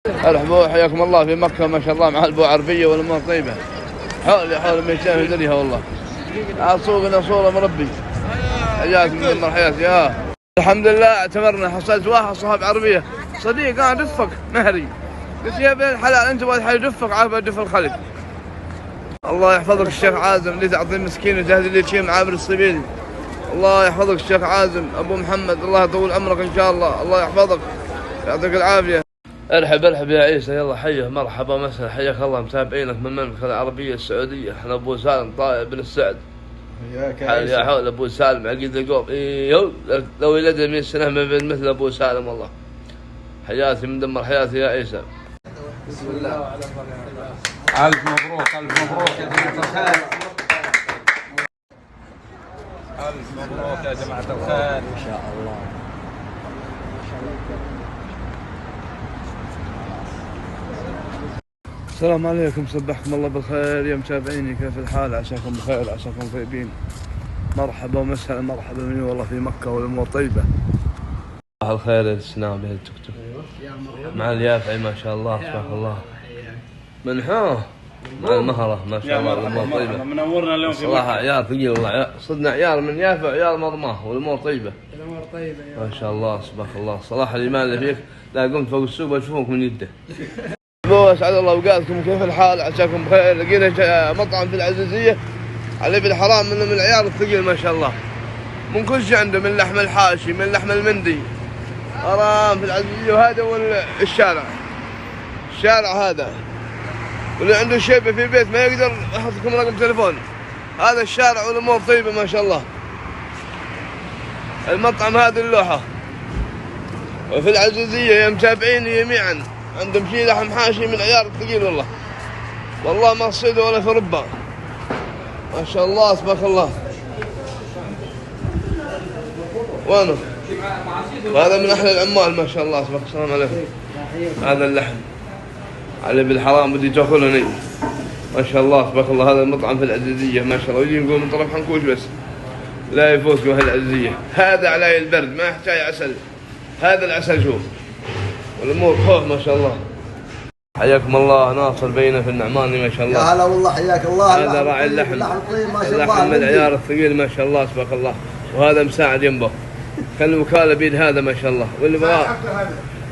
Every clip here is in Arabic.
مرحبا حياكم الله في مكة ما شاء الله مع البو عربية والأمور طيبة. حول 200 في دريها والله. سوقنا صورة مربي. حياك من حياتي يا. الحمد لله اعتمرنا حصلت واحد صاحب عربية صديق قاعد دفك مهري. قلت يا بن الحلال أنت واحد حي دفك عارف دف الخلف. الله يحفظك الشيخ عازم اللي تعطي مسكين وجهد اللي تشيل عابر السبيل. الله يحفظك الشيخ عازم أبو محمد الله يطول عمرك إن شاء الله. الله يحفظك يعطيك العافية. ارحب يا عيسى يلا حيه مرحبا مسهلا حياك الله متابعينك من المملكة العربية السعودية. احنا ابو سالم طائع بن السعد. حياك يا عيسى. يا حول ابو سالم عقيد القوم لو ولد 100 سنة ما بين مثل ابو سالم والله. حياتي من دمر حياتي يا عيسى. بسم الله. الف مبروك الف مبروك يا جماعة الخير. الف مبروك يا جماعة الخير ان شاء الله. السلام عليكم صبحكم الله بالخير يا متابعيني كيف الحال عساكم بخير عساكم طيبين. مرحبا ومسهلا مرحبا مني والله في مكة والامور طيبة. صباح الخير السناب يا التوك توك مع اليافعي ما شاء الله تبارك الله منحوه مع المهرة ما شاء الله الامور طيبة. منورنا اليوم في صراحة عيال ثقيل والله صدنا عيال من يافع عيال مرماه والامور طيبة. الامور طيبة ما شاء الله تبارك الله. صراحة الايمان اللي فيك لا قمت فوق السوق بشوفك من يده. اسعد الله اوقاتكم كيف الحال عساكم بخير. لقينا مطعم في العزيزيه علي بن حرام من العيار الثقيل ما شاء الله من كل شيء عنده من لحم الحاشي من لحم المندي حرام في العزيزيه. وهذا هو الشارع هذا واللي عنده شيبه في البيت ما يقدر احط لكم رقم تليفون. هذا الشارع والامور طيبه ما شاء الله. المطعم هذه اللوحه وفي العزيزيه يا متابعيني جميعا عندهم شيء لحم حاشي من عيار الثقيل والله. والله ما صيده ولا في ربع ما شاء الله تبارك الله. وينه؟ وهذا من احلى العمال ما شاء الله تبارك. السلام عليكم. هذا اللحم علي بالحرام بدي تاكلني ما شاء الله تبارك الله. هذا المطعم في العزيزيه ما شاء الله. ويجي نقول من طرف حنكوش بس لا يفوت به العزيزيه. هذا علي البرد ما يحتاج عسل. هذا العسل شوف والامور خوف ما شاء الله. حياكم الله ناصر بينا في النعماني ما شاء الله. يا هلا والله حياك الله. هذا راعي اللحم طيب ما شاء الله. اللحم من العيار الثقيل ما شاء الله تبارك الله. وهذا مساعد ينبه كان الوكاله بيد هذا ما شاء الله. واللي بغى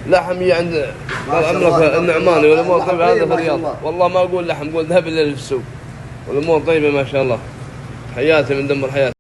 لحم عند طال عمرك النعماني والامور طيبه. هذا في الرياض والله ما اقول لحم قول ذهب اللي في السوق والامور طيبه ما شاء الله. حياتي من دمر حياتي.